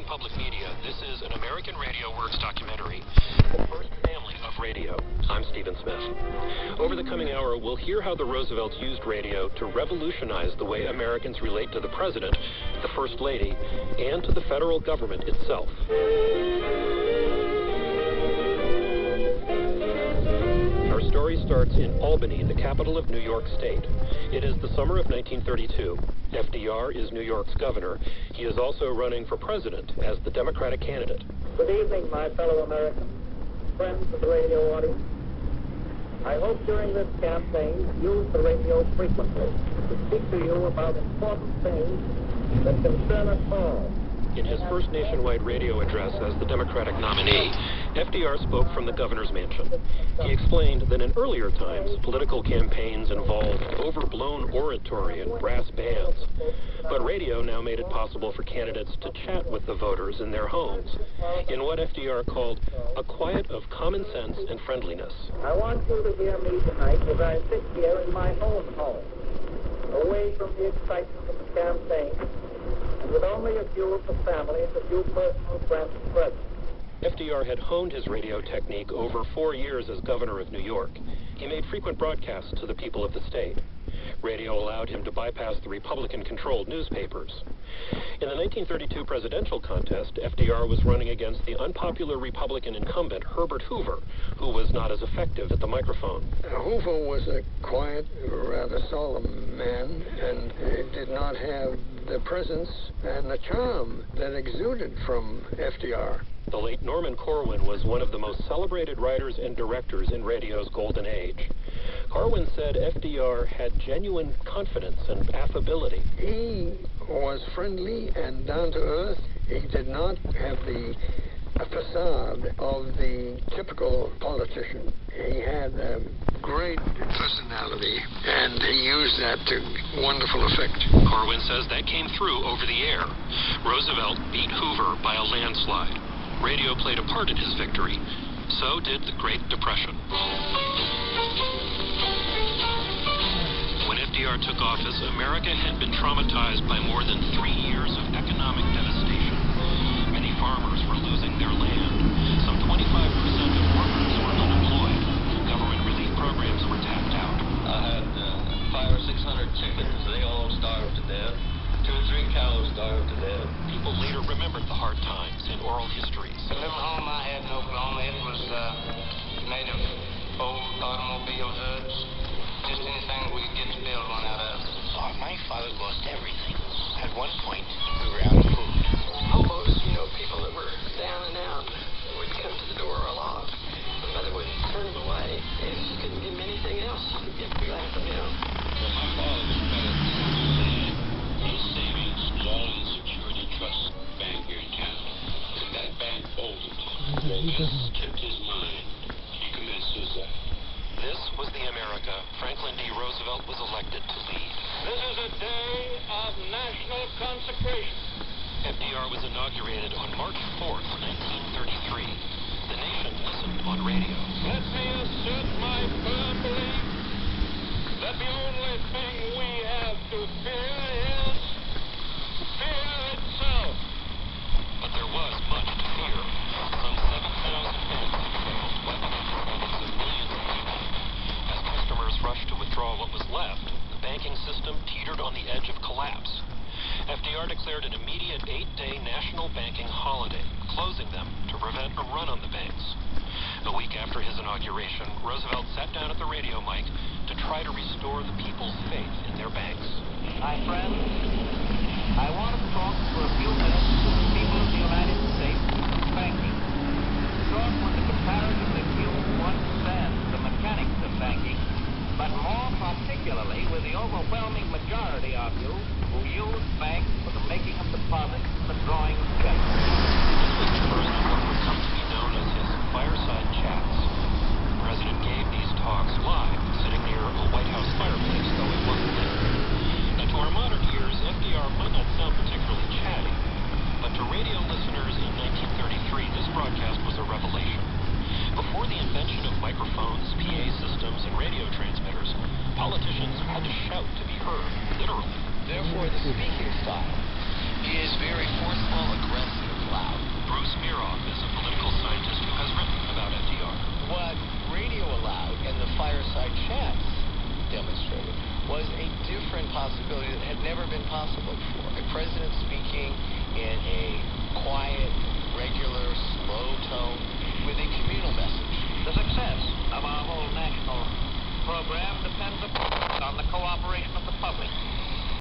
Public Media, this is an American Radio Works documentary, The First Family of Radio. I'm Stephen Smith. Over the coming hour, we'll hear how the Roosevelts used radio to revolutionize the way Americans relate to the President, the First Lady, and to the federal government itself. Our story starts in Albany, the capital of New York State. It is the summer of 1932. FDR is New York's governor. He is also running for president as the Democratic candidate. Good evening, my fellow Americans, friends of the radio audience. I hope during this campaign you use the radio frequently to speak to you about important things that concern us all. In his first nationwide radio address as the Democratic nominee, FDR spoke from the governor's mansion. He explained that in earlier times, political campaigns involved overblown oratory and brass bands. But radio now made it possible for candidates to chat with the voters in their homes in what FDR called a quiet of common sense and friendliness. I want you to hear me tonight as I sit here in my own home, away from the excitement of the campaign, and with only a few of the family and a few personal friends present. FDR had honed his radio technique over 4 years as governor of New York. He made frequent broadcasts to the people of the state. Radio allowed him to bypass the Republican-controlled newspapers. In the 1932 presidential contest, FDR was running against the unpopular Republican incumbent Herbert Hoover, who was not as effective at the microphone. Hoover was a quiet, rather solemn man, and did not have the presence and the charm that exuded from FDR. The late Norman Corwin was one of the most celebrated writers and directors in radio's golden age. Corwin said FDR had genuine confidence and affability. He was friendly and down to earth. He did not have the facade of the typical politician. He had a great personality, and he used that to wonderful effect. Corwin says that came through over the air. Roosevelt beat Hoover by a landslide. Radio played a part in his victory. So did the Great Depression. When FDR took office, America had been traumatized by more than 3 years of economic devastation. Many farmers were losing their land. Some 25% of workers were unemployed. Government relief programs were tapped out. I had 500 or 600 chickens. They all starved to death. 2 or 3 cows starved to death. People later remembered the hard times in oral histories. The little home I had in Oklahoma, it was made of old automobile hoods. Just anything we could get to build one out of. My father lost everything. At one point, we were out of food. Hobos, people that were down and out would come to the door a lot. The mother would turn them away, and he couldn't give them anything else. He could get back from Well, my father was better than his savings, loan and security trust bank here in town. And that bank folded. This kept his mind. He committed suicide. This was the America Franklin D. Roosevelt was elected to lead. This is a day of national consecration. FDR was inaugurated on March 4th, 1933. The nation listened on radio. Let me assert my firm belief that the only thing we have to fear is fear itself. But there was much to fear. Some 7,000 men had failed, weaponized problems of millions of people. As customers rushed to withdraw what was left, the banking system teetered on the edge of collapse. FDR declared an immediate 8-day national banking holiday, closing them to prevent a run on the banks. A week after his inauguration, inauguration, Roosevelt sat down at the radio mic to try to restore the people's faith in their banks. My friends, I want to talk for a few minutes to the people of the United States about banking. Talk with the comparatively few who understand the mechanics of banking, but more particularly with the overwhelming majority of you who use banks for the making of deposits and the drawing of checks. This was the first of what would come to be known as his fireside chats. The president gave these talks live, sitting near a White House fireplace, though it wasn't lit. Now, to our modern ears, FDR might not sound particularly chatty, but to radio listeners in 1933, this broadcast was a revelation. Before the invention of microphones, PA systems, and radio transmitters, politicians had to shout to be heard, literally. Therefore, the speaking style is very forceful, aggressive, loud. Bruce Miroff is a political scientist who has written about FDR. What radio allowed and the fireside chats demonstrated was a different possibility that had never been possible before. A president speaking in a quiet, regular, slow tone with a communal message. The success of our whole national program depends upon